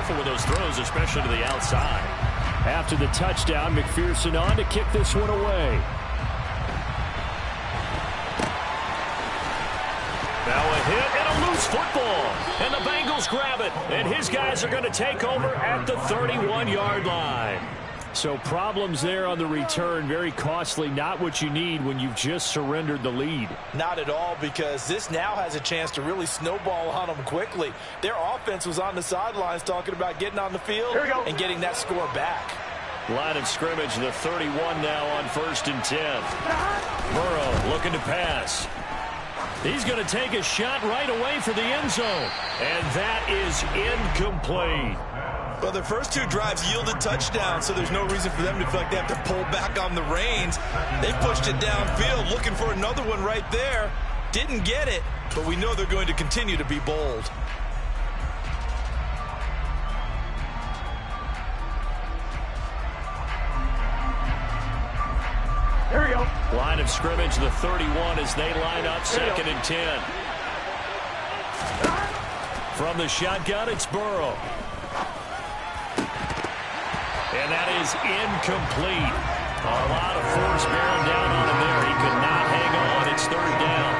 careful with those throws, especially to the outside. After the touchdown, McPherson on to kick this one away. Now a hit and a loose football. And the Bengals grab it. And his guys are going to take over at the 31-yard line. So problems there on the return. Very costly. Not what you need when you've just surrendered the lead. Not at all, because this now has a chance to really snowball on them quickly. Their offense was on the sidelines talking about getting on the field and getting that score back. Line of scrimmage, the 31 now on 1st and 10. Burrow looking to pass. He's going to take a shot right away for the end zone. And that is incomplete. Well, their first 2 drives yielded touchdowns, so there's no reason for them to feel like they have to pull back on the reins. They pushed it downfield, looking for another one right there. Didn't get it, but we know they're going to continue to be bold. There we go. Line of scrimmage, the 31 as they line up 2nd and 10. From the shotgun, it's Burrow. And that is incomplete. A lot of force bearing down on him there. He could not hang on. It's 3rd down.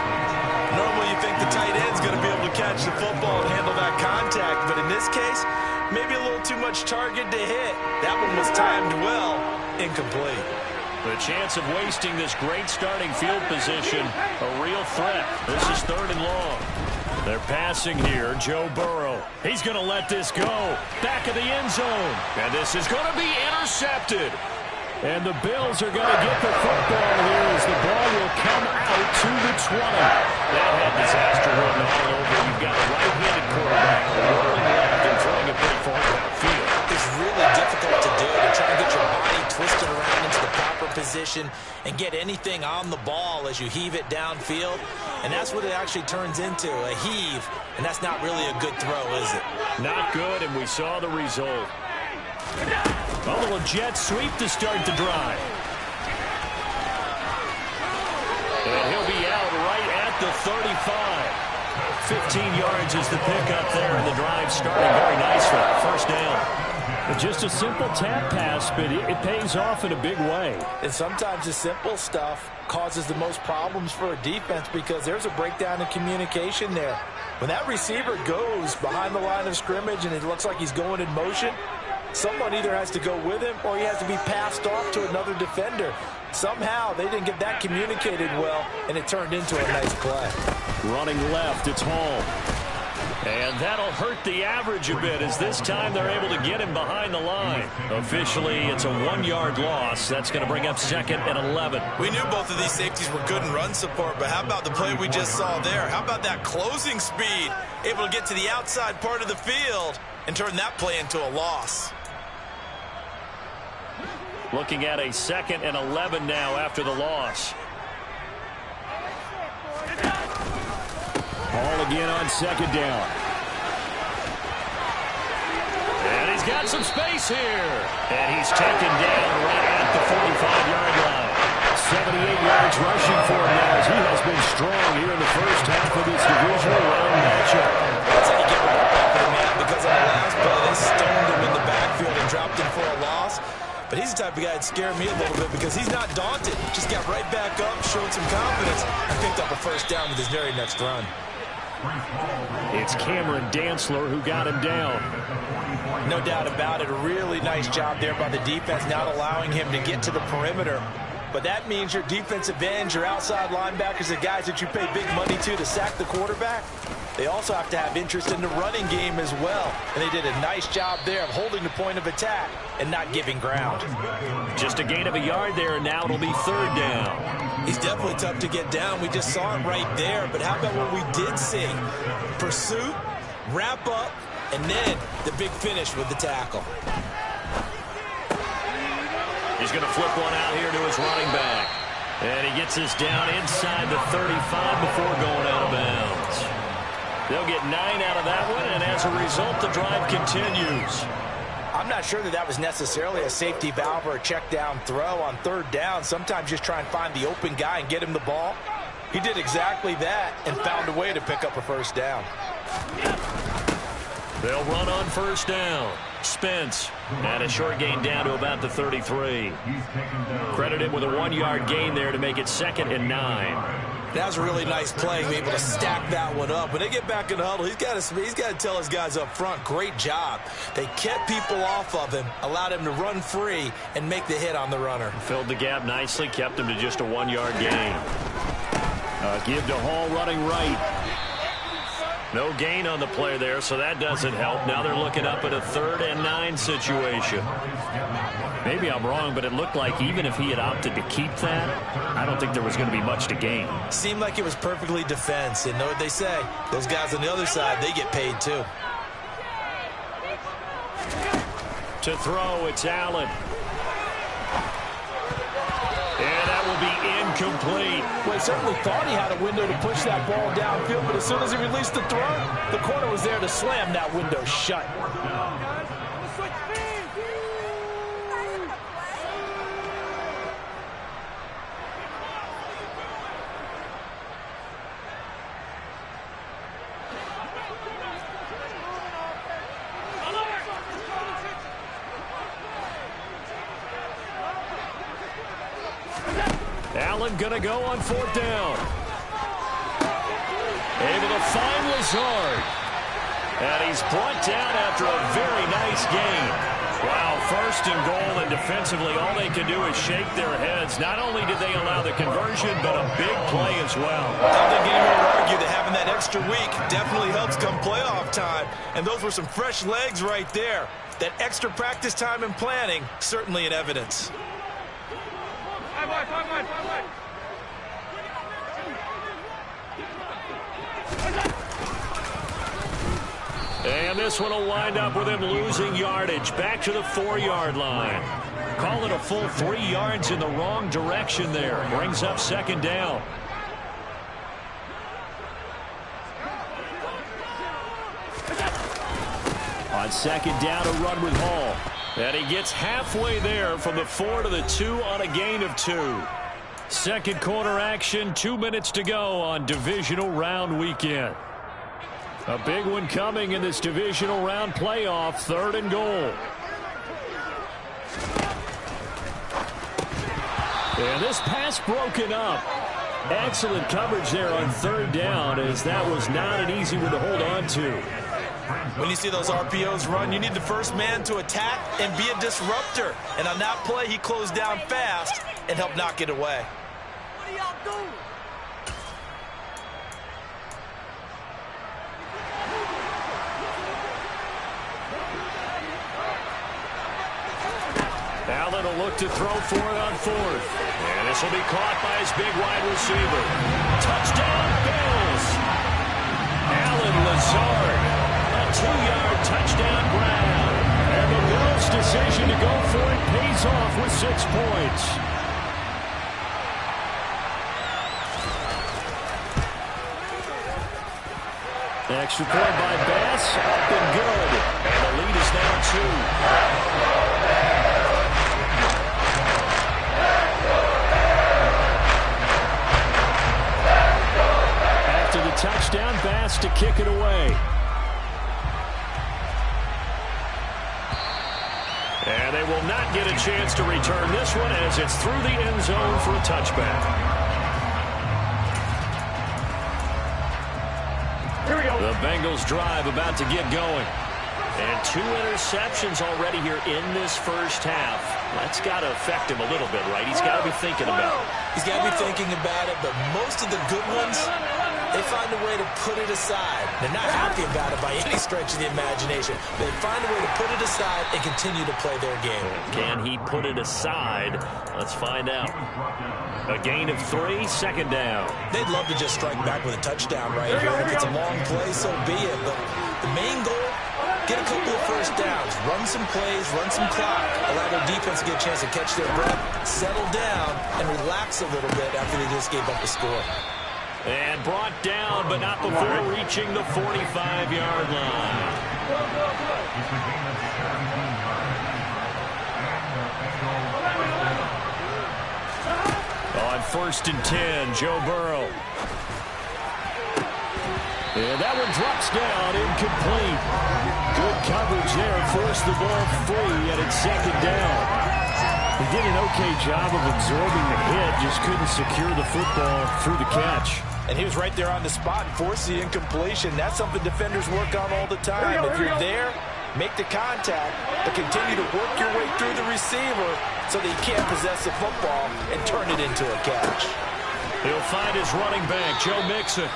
Normally you think the tight end's going to be able to catch the football and handle that contact, but in this case, maybe a little too much target to hit. That one was timed well. Incomplete. The chance of wasting this great starting field position, a real threat. This is 3rd and long. They're passing here, Joe Burrow. He's going to let this go. Back of the end zone. And this is going to be intercepted. And the Bills are going to get the football here as the ball will come out to the 20. That had disaster written all over. You've got a right-handed quarterback rolling left and throwing it pretty far downfield. It's really difficult to do, to try and get your body twisted around into the proper position and get anything on the ball as you heave it downfield. And that's what it actually turns into, a heave. And that's not really a good throw, is it? Not good, and we saw the result. A little jet sweep to start the drive. And he'll be out right at the 35. 15 yards is the pickup there, and the drive starting very nicely. 1st down. Just a simple tap pass, but it pays off in a big way. And sometimes the simple stuff causes the most problems for a defense because there's a breakdown in communication there. When that receiver goes behind the line of scrimmage and it looks like he's going in motion, someone either has to go with him or he has to be passed off to another defender. Somehow they didn't get that communicated well, and it turned into a nice play. Running left, it's Hall. And that'll hurt the average a bit as this time they're able to get him behind the line. Officially, it's a 1-yard loss. That's going to bring up 2nd and 11. We knew both of these safeties were good in run support, but how about the play we just saw there? How about that closing speed? Able to get to the outside part of the field and turn that play into a loss. Looking at a 2nd and 11 now after the loss. Hall again on 2nd down. And he's got some space here. And he's taken down right at the 45-yard line. 78 yards rushing for him now as he has been strong here in the first half of this divisional round matchup. That's how you get right back with him, man, because on the last play, they stoned him in the backfield and dropped him for a loss. But he's the type of guy that scared me a little bit because he's not daunted. Just got right back up, showed some confidence, and picked up a 1st down with his very next run. It's Cameron Dantzler who got him down. No doubt about it. A really nice job there by the defense, not allowing him to get to the perimeter. But that means your defensive ends, your outside linebackers, the guys that you pay big money to sack the quarterback, they also have to have interest in the running game as well. And they did a nice job there of holding the point of attack and not giving ground. Just a gain of a yard there, and now it'll be 3rd down. He's definitely tough to get down. We just saw it right there. But how about what we did see? Pursuit, wrap up, and then the big finish with the tackle. He's going to flip one out here to his running back. And he gets us down inside the 35 before going out of bounds. They'll get 9 out of that one, and as a result, the drive continues. I'm not sure that was necessarily a safety valve or a check down throw on 3rd down. Sometimes just try and find the open guy and get him the ball. He did exactly that and found a way to pick up a 1st down. They'll run on first down. Spence. And a short gain down to about the 33. Credit him with a 1-yard gain there to make it 2nd and 9. That was a really nice play, able to stack that one up. When they get back in the huddle, he's got to tell his guys up front, great job. They kept people off of him, allowed him to run free, and make the hit on the runner. Filled the gap nicely, kept him to just a 1-yard gain. Give to Hall running right. No gain on the play there, so that doesn't help. Now they're looking up at a 3rd and 9 situation. Maybe I'm wrong, but it looked like even if he had opted to keep that, I don't think there was going to be much to gain. Seemed like it was perfectly defense. And know what they say, those guys on the other side, they get paid too. To throw, it's Allen. And that will be incomplete. Well, he certainly thought he had a window to push that ball downfield, but as soon as he released the throw, the corner was there to slam that window shut. Allen going to go on 4th down. Able to find Lazard. And he's brought down after a very nice gain. Wow, 1st and goal, and defensively all they can do is shake their heads. Not only did they allow the conversion, but a big play as well. I don't think anyone would argue that having that extra week definitely helps come playoff time. And those were some fresh legs right there. That extra practice time and planning, certainly in evidence. And this one will wind up with him losing yardage. Back to the 4-yard line. Call it a full 3 yards in the wrong direction there. Brings up 2nd down. On 2nd down, a run with Hall. And he gets halfway there from the 4 to the 2 on a gain of 2. 2nd quarter action, 2 minutes to go on divisional round weekend. A big one coming in this divisional round playoff, 3rd and goal. And this pass broken up. Excellent coverage there on 3rd down, as that was not an easy one to hold on to. When you see those RPOs run, you need the first man to attack and be a disruptor. And on that play, he closed down fast and helped knock it away. What are y'all doing? Allen will look to throw for it on 4th. And this will be caught by his big wide receiver. Touchdown, Bills! Alan Lazard, a 2-yard touchdown grab. And the Bills' decision to go for it pays off with 6 points. Extra point by Bass, up and good. And the lead is now 2. Touchdown, Bass to kick it away. And they will not get a chance to return this one as it's through the end zone for a touchback. Here we go. The Bengals drive about to get going. And 2 interceptions already here in this first half. That's got to affect him a little bit, right? He's got to be thinking about it. He's got to be thinking about it, but most of the good ones, they find a way to put it aside. They're not happy about it by any stretch of the imagination. They find a way to put it aside and continue to play their game. Can he put it aside? Let's find out. A gain of 3, 2nd down. They'd love to just strike back with a touchdown right here. If it's a long play, so be it. But the main goal, get a couple of first downs, run some plays, run some clock, allow their defense to get a chance to catch their breath, settle down, and relax a little bit after they just gave up the score. And brought down, but not before reaching the 45-yard line. On 1st and 10, Joe Burrow. And that one drops down, incomplete. Good coverage there. Forced the ball free, and it's second down. He did an okay job of absorbing the hit, just couldn't secure the football through the catch. And he was right there on the spot and forced the incompletion. That's something defenders work on all the time. If you're there, make the contact, but continue to work your way through the receiver so that you can't possess the football and turn it into a catch. He'll find his running back, Joe Mixon.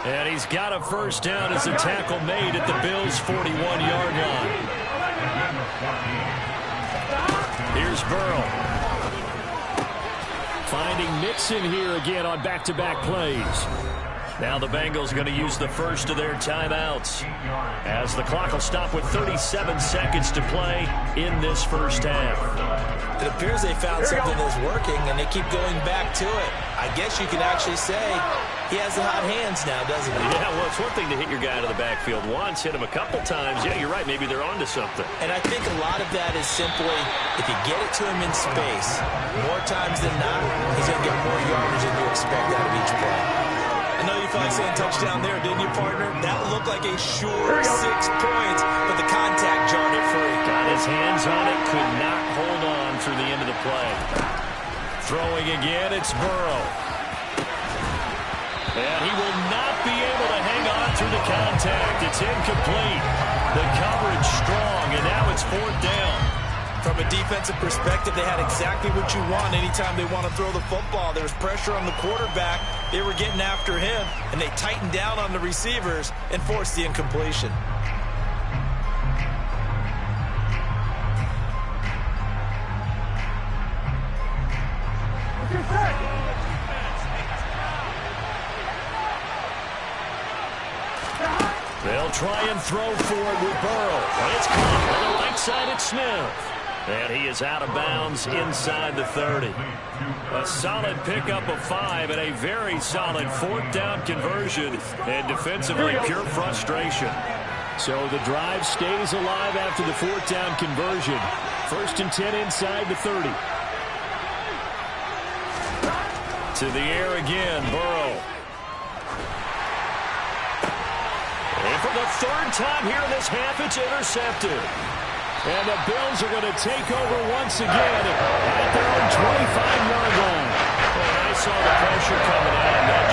And he's got a first down as a tackle made at the Bills' 41-yard line. Here's Burrow. Finding Mixon here again on back-to-back plays. Now the Bengals going to use the first of their timeouts as the clock will stop with 37 seconds to play in this first half. It appears they found something that's working, and they keep going back to it. I guess you can actually say he has the hot hands now, doesn't he? Yeah, well, it's one thing to hit your guy out of the backfield once, hit him a couple times. Yeah, you're right. Maybe they're onto something. And I think a lot of that is simply if you get it to him in space, more times than not, he's going to get more yardage than you expect out of each play. I know you felt like saying touchdown there, didn't you, partner? That looked like a sure 6 points, but the contact jarred it free. Got his hands on it, could not hold on through the end of the play. Throwing again, it's Burrow. And he will not be able to hang on through the contact. It's incomplete. The coverage strong, and now it's fourth down. From a defensive perspective, they had exactly what you want anytime they want to throw the football. There was pressure on the quarterback. They were getting after him, and they tightened down on the receivers and forced the incompletion. They'll try and throw for it with Burrow. And it's caught on the right side at Smith. And he is out of bounds inside the 30. A solid pickup of 5 and a very solid fourth down conversion. And defensively, pure frustration. So the drive stays alive after the fourth down conversion. First and 10 inside the 30. To the air again, Burrow. And for the third time here in this half, it's intercepted. And the Bills are going to take over once again at their own 25-yard line. And I saw the pressure coming on. That